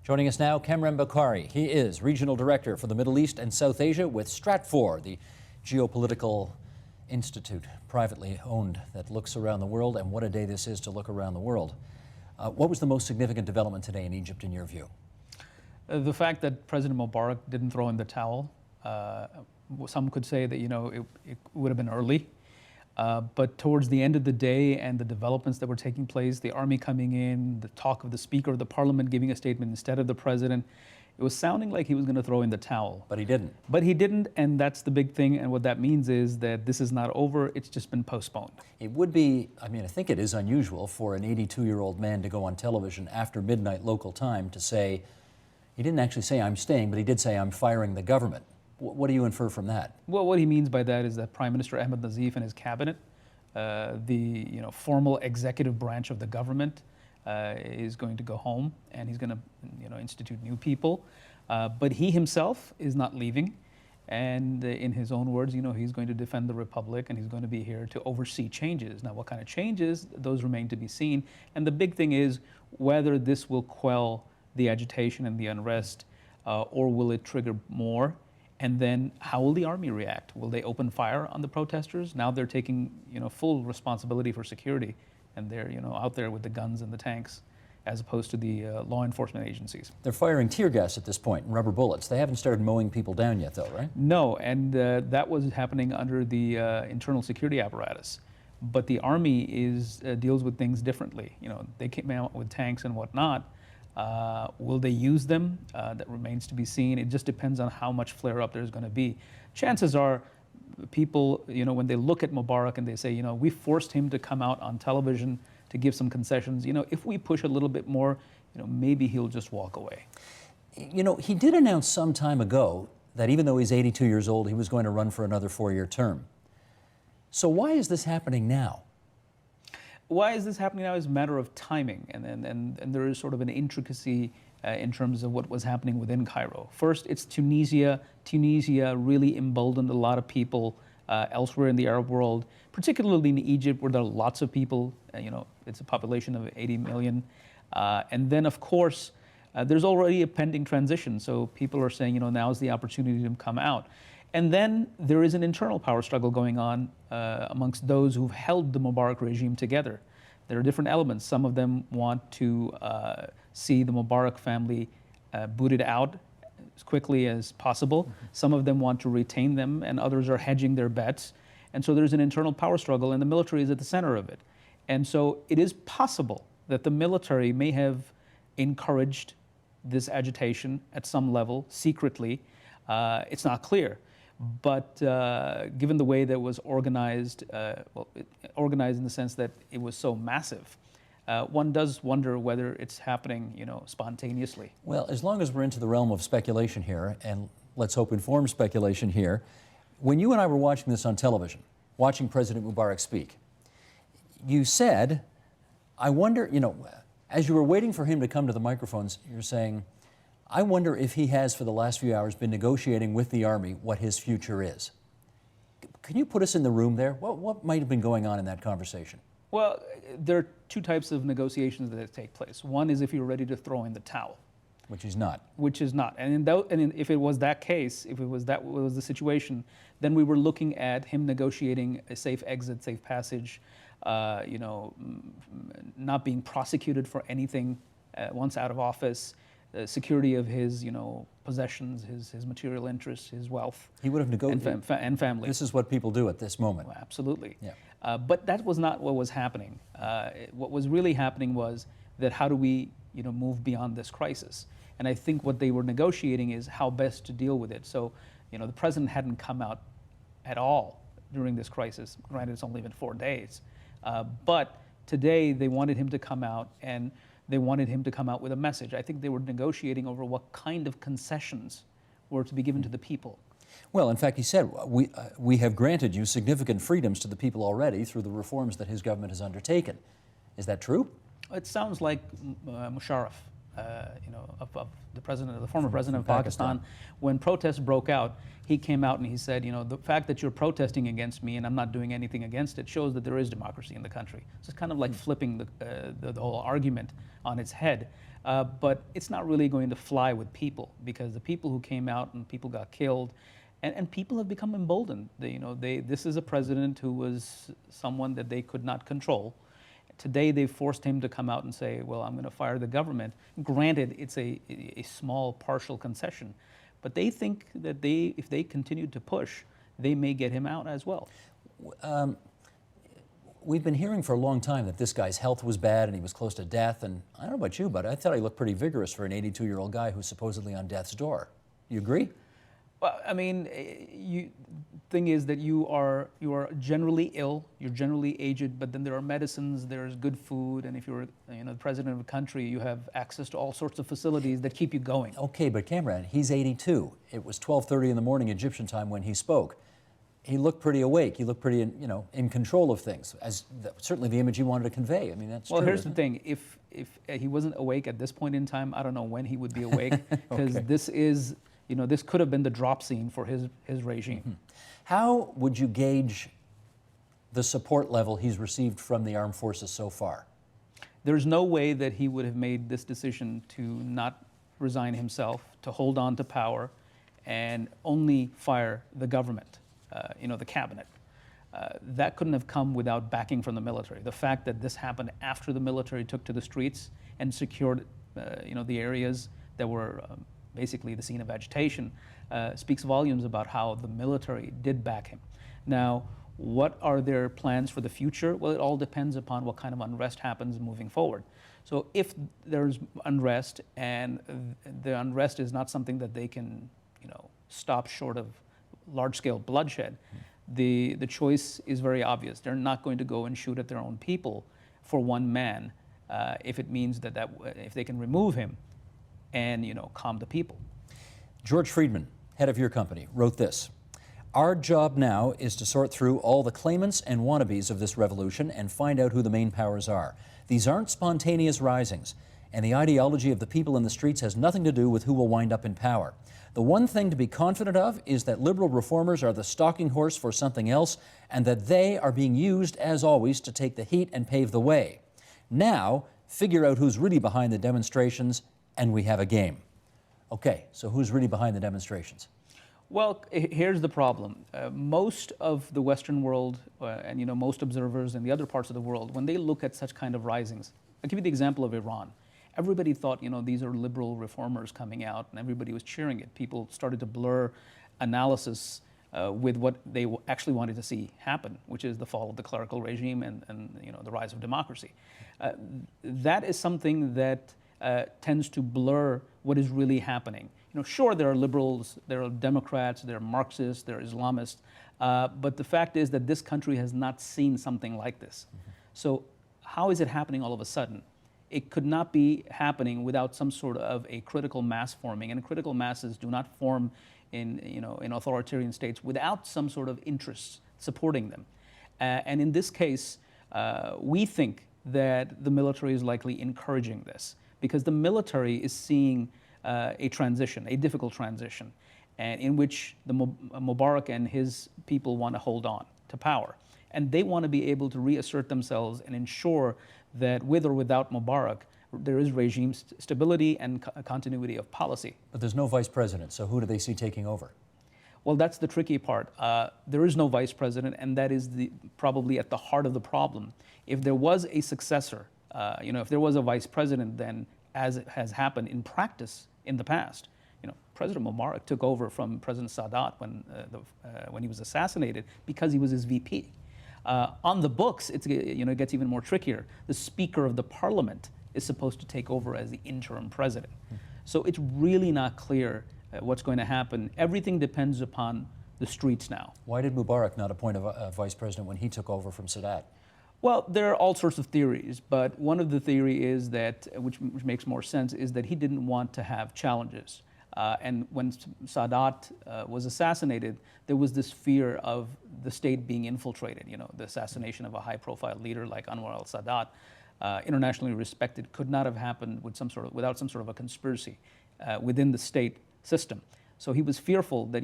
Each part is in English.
Joining us now, Kamran Bokhari. He is Regional Director for the Middle East and South Asia with Stratfor, the geopolitical institute, privately owned, that looks around the world. And what a day this is to look around the world. What was the most significant development today in Egypt, in your view? The fact that President Mubarak didn't throw in the towel. Some could say that, it would have been early. But towards the end of the day and the developments that were taking place, the army coming in, the talk of the Speaker of the Parliament giving a statement instead of the President, it was sounding like he was going to throw in the towel. But he didn't. But he didn't, and that's the big thing. And what that means is that this is not over, it's just been postponed. It would be, I think it is unusual for an 82-year-old man to go on television after midnight local time to say, he didn't actually say I'm staying, but he did say I'm firing the government. What do you infer from that? Well, what he means by that is that Prime Minister Ahmed Nazif and his cabinet, the formal executive branch of the government, is going to go home, and he's going to institute new people. But he himself is not leaving, and in his own words, he's going to defend the republic, and he's going to be here to oversee changes. Now, what kind of changes? Those remain to be seen. And the big thing is whether this will quell the agitation and the unrest, or will it trigger more? And then how will the army react? Will they open fire on the protesters? Now they're taking full responsibility for security, and they're out there with the guns and the tanks, as opposed to the law enforcement agencies. They're firing tear gas at this point and rubber bullets. They haven't started mowing people down yet, though, right? No, and that was happening under the internal security apparatus. But the army deals with things differently. They came out with tanks and whatnot. Will they use them? That remains to be seen. It just depends on how much flare-up there's going to be. Chances are, people, when they look at Mubarak and they say, we forced him to come out on television to give some concessions. If we push a little bit more, maybe he'll just walk away. He did announce some time ago that even though he's 82 years old, he was going to run for another 4-year term. So why is this happening now? Why is this happening now is a matter of timing, and there is sort of an intricacy in terms of what was happening within Cairo. First, it's Tunisia. Tunisia really emboldened a lot of people elsewhere in the Arab world, particularly in Egypt, where there are lots of people. It's a population of 80 million. And then, of course, there's already a pending transition, so people are saying, now's the opportunity to come out. And then there is an internal power struggle going on amongst those who've held the Mubarak regime together. There are different elements. Some of them want to see the Mubarak family booted out as quickly as possible. Some of them want to retain them, and others are hedging their bets. And so there's an internal power struggle, and the military is at the center of it. And so it is possible that the military may have encouraged this agitation at some level, secretly. It's not clear. But given the way that it was organized, organized in the sense that it was so massive, one does wonder whether it's happening, spontaneously. Well, as long as we're into the realm of speculation here, and let's hope informed speculation here, when you and I were watching this on television, watching President Mubarak speak, you said, I wonder, as you were waiting for him to come to the microphones, you're saying, I wonder if he has, for the last few hours, been negotiating with the army what his future is. Can you put us in the room there? What might have been going on in that conversation? Well, there are two types of negotiations that take place. One is if you're ready to throw in the towel. Which he's not. Which is not. And if it was that case, if it was that was the situation, then we were looking at him negotiating a safe exit, safe passage, not being prosecuted for anything once out of office, security of his, possessions, his material interests, his wealth. He would have negotiated. And family. This is what people do at this moment. Well, absolutely. Yeah. But that was not what was happening. What was really happening was that how do we, move beyond this crisis? And I think what they were negotiating is how best to deal with it. So, the president hadn't come out at all during this crisis. Granted, it's only been 4 days. But today they wanted him to come out, and they wanted him to come out with a message. I think they were negotiating over what kind of concessions were to be given to the people. Well, in fact, he said, we have granted you significant freedoms to the people already through the reforms that his government has undertaken. Is that true? It sounds like Musharraf. of the president, the former president of from Pakistan. When protests broke out, he came out and he said, the fact that you're protesting against me and I'm not doing anything against it shows that there is democracy in the country. So it's kind of like flipping the whole argument on its head. But it's not really going to fly with people, because the people who came out and people got killed, and people have become emboldened. This is a president who was someone that they could not control. Today, they've forced him to come out and say, well, I'm going to fire the government. Granted, it's a small, partial concession. But they think that if they continue to push, they may get him out as well. We've been hearing for a long time that this guy's health was bad and he was close to death. And I don't know about you, but I thought he looked pretty vigorous for an 82-year-old guy who's supposedly on death's door. You agree? Well, I mean, thing is that you are generally ill, you're generally aged, but then there are medicines, there's good food, and if you're the president of a country, you have access to all sorts of facilities that keep you going. Okay, but Kamran, he's 82. It was 12:30 in the morning Egyptian time when he spoke. He looked pretty awake. He looked pretty, in control of things. Certainly the image he wanted to convey. I mean, that's true. Well, here's the thing: if he wasn't awake at this point in time, I don't know when he would be awake, because this is. This could have been the drop scene for his regime. Mm-hmm. How would you gauge the support level he's received from the armed forces so far? There's no way that he would have made this decision to not resign himself, to hold on to power, and only fire the government, the cabinet. That couldn't have come without backing from the military. The fact that this happened after the military took to the streets and secured, the areas that were basically the scene of agitation, speaks volumes about how the military did back him. Now, what are their plans for the future? Well, it all depends upon what kind of unrest happens moving forward. So if there's unrest, and the unrest is not something that they can, stop short of large-scale bloodshed, the choice is very obvious. They're not going to go and shoot at their own people for one man if it means that if they can remove him and calm the people. George Friedman, head of your company, wrote this: "Our job now is to sort through all the claimants and wannabes of this revolution and find out who the main powers are. These aren't spontaneous risings, and the ideology of the people in the streets has nothing to do with who will wind up in power. The one thing to be confident of is that liberal reformers are the stalking horse for something else, and that they are being used, as always, to take the heat and pave the way. Now, figure out who's really behind the demonstrations, and we have a game." Okay, so who's really behind the demonstrations? Well, here's the problem. Most of the Western world and most observers in the other parts of the world, when they look at such kind of risings, I'll give you the example of Iran. Everybody thought, these are liberal reformers coming out, and everybody was cheering it. People started to blur analysis with what they actually wanted to see happen, which is the fall of the clerical regime and the rise of democracy. That is something that tends to blur what is really happening. Sure, there are liberals, there are Democrats, there are Marxists, there are Islamists, but the fact is that this country has not seen something like this. Mm-hmm. So how is it happening all of a sudden? It could not be happening without some sort of a critical mass forming, and critical masses do not form in authoritarian states without some sort of interests supporting them. And in this case, we think that the military is likely encouraging this, because the military is seeing a transition, a difficult transition, and in which the Mubarak and his people want to hold on to power. And they want to be able to reassert themselves and ensure that with or without Mubarak, there is regime stability and continuity of policy. But there's no vice president, so who do they see taking over? Well, that's the tricky part. There is no vice president, and that is probably at the heart of the problem. If there was a successor, if there was a vice president, then as it has happened in practice in the past, President Mubarak took over from President Sadat when he was assassinated because he was his VP. On the books, it gets even more trickier. The Speaker of the Parliament is supposed to take over as the interim president. So it's really not clear what's going to happen. Everything depends upon the streets now. Why did Mubarak not appoint a vice president when he took over from Sadat? Well, there are all sorts of theories, but one of the theory is that, which makes more sense, is that he didn't want to have challenges. And when Sadat was assassinated, there was this fear of the state being infiltrated, the assassination of a high-profile leader like Anwar al-Sadat. internationally respected, could not have happened with without some sort of a conspiracy within the state system. So he was fearful that,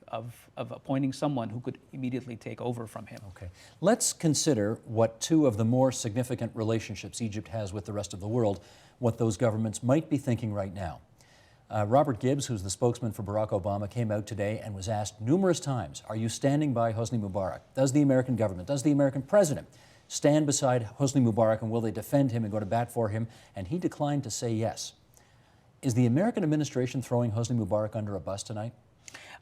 of appointing someone who could immediately take over from him. Okay. Let's consider what two of the more significant relationships Egypt has with the rest of the world, what those governments might be thinking right now. Robert Gibbs, who's the spokesman for Barack Obama, came out today and was asked numerous times, are you standing by Hosni Mubarak? Does the American government, does the American president stand beside Hosni Mubarak, and will they defend him and go to bat for him? And he declined to say yes. Is the American administration throwing Hosni Mubarak under a bus tonight?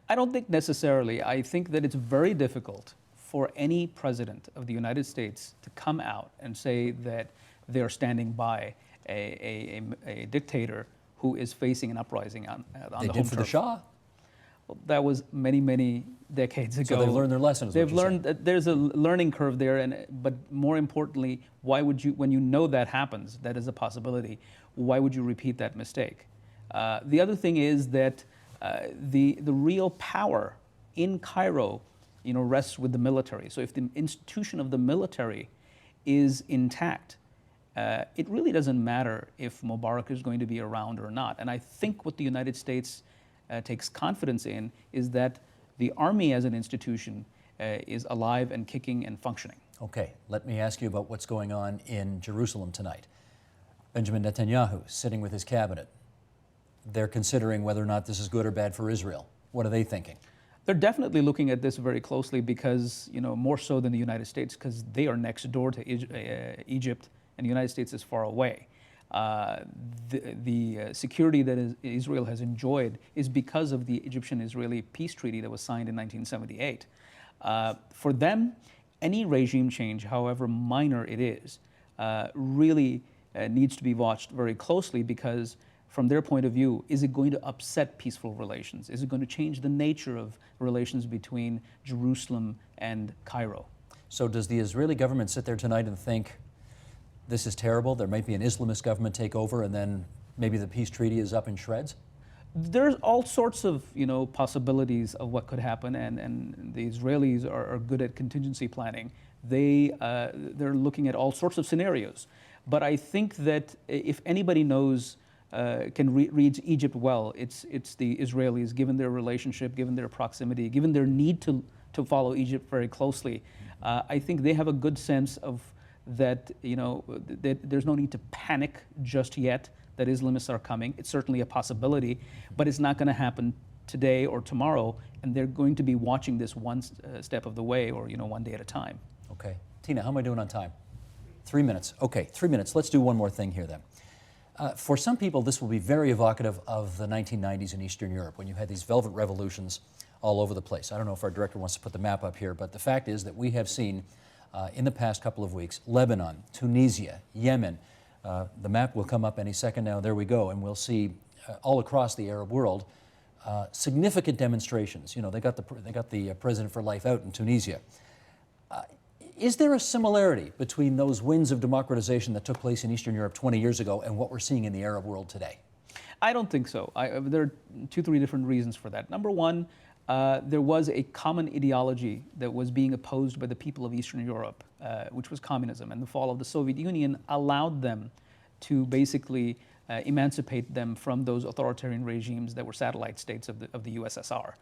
I don't think necessarily. I think that it's very difficult for any president of the United States to come out and say that they're standing by a dictator who is facing an uprising on the home turf. They did for the Shah. Well, that was many, many decades ago. So they've learned their lessons. They've learned that there's a learning curve there, but more importantly, why would you, when you know that happens, that is a possibility, why would you repeat that mistake? The other thing is that the real power in Cairo, rests with the military. So if the institution of the military is intact, it really doesn't matter if Mubarak is going to be around or not. And I think what the United States takes confidence in is that the army as an institution is alive and kicking and functioning. Okay, let me ask you about what's going on in Jerusalem tonight. Benjamin Netanyahu sitting with his cabinet. They're considering whether or not this is good or bad for Israel. What are they thinking? They're definitely looking at this very closely because, more so than the United States, because they are next door to Egypt and the United States is far away. The security that Israel has enjoyed is because of the Egyptian-Israeli peace treaty that was signed in 1978. For them, any regime change, however minor it is, really needs to be watched very closely because from their point of view, is it going to upset peaceful relations? Is it going to change the nature of relations between Jerusalem and Cairo? So does the Israeli government sit there tonight and think, this is terrible, there might be an Islamist government take over, and then maybe the peace treaty is up in shreds? There's all sorts of possibilities of what could happen, and the Israelis are good at contingency planning. They're looking at all sorts of scenarios. But I think that if anybody knows, reads Egypt well, it's the Israelis, given their relationship, given their proximity, given their need to follow Egypt very closely. I think they have a good sense of that, that there's no need to panic just yet that Islamists are coming. It's certainly a possibility, but it's not going to happen today or tomorrow, and they're going to be watching this one step of the way, or one day at a time. Okay. Tina, how am I doing on time? 3 minutes. Okay, 3 minutes. Let's do one more thing here then. For some people, this will be very evocative of the 1990s in Eastern Europe, when you had these velvet revolutions all over the place. I don't know if our director wants to put the map up here, but the fact is that we have seen in the past couple of weeks, Lebanon, Tunisia, Yemen. The map will come up any second now. There we go. And we'll see all across the Arab world significant demonstrations. They got the president for life out in Tunisia. Is there a similarity between those winds of democratization that took place in Eastern Europe 20 years ago and what we're seeing in the Arab world today? I don't think so. There are 2-3 different reasons for that. Number one, there was a common ideology that was being opposed by the people of Eastern Europe, which was communism, and the fall of the Soviet Union allowed them to basically emancipate them from those authoritarian regimes that were satellite states of the USSR.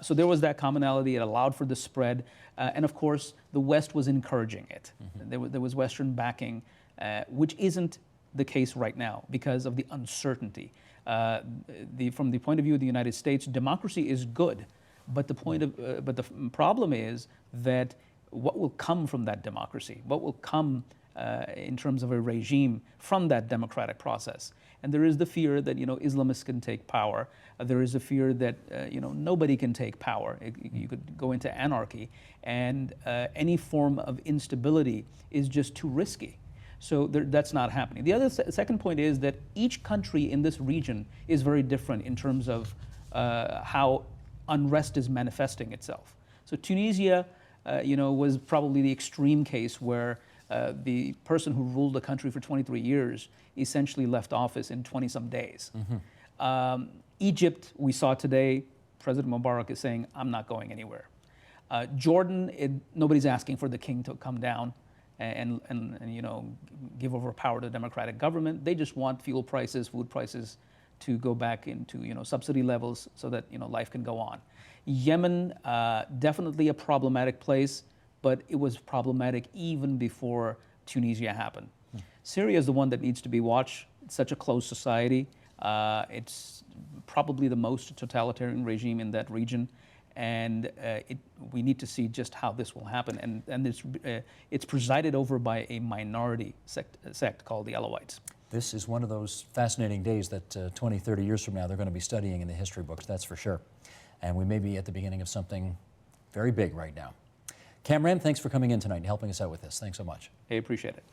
So there was that commonality. It allowed for the spread, and of course, the West was encouraging it. Mm-hmm. There was Western backing, which isn't the case right now because of the uncertainty. From the point of view of the United States, democracy is good, but the problem is that what will come from that democracy, what will come in terms of a regime from that democratic process. And there is the fear that Islamists can take power. There is a fear that nobody can take power. You could go into anarchy, and any form of instability is just too risky. So that's not happening. The other second point is that each country in this region is very different in terms of how unrest is manifesting itself. So Tunisia, was probably the extreme case where the person who ruled the country for 23 years essentially left office in 20-some days. Mm-hmm. Egypt, we saw today, President Mubarak is saying, I'm not going anywhere. Jordan, nobody's asking for the king to come down. and you know, give over power to democratic government. They just want fuel prices, food prices to go back into, you know, subsidy levels so that, you know, life can go on. Yemen, definitely a problematic place, but it was problematic even before Tunisia happened. Syria is the one that needs to be watched. It's such a closed society. It's probably the most totalitarian regime in that region, and we need to see just how this will happen. And it's presided over by a minority sect called the Alawites. This is one of those fascinating days that 20, 30 years from now they're going to be studying in the history books, that's for sure. And we may be at the beginning of something very big right now. Kamran, thanks for coming in tonight and helping us out with this. Thanks so much. I appreciate it.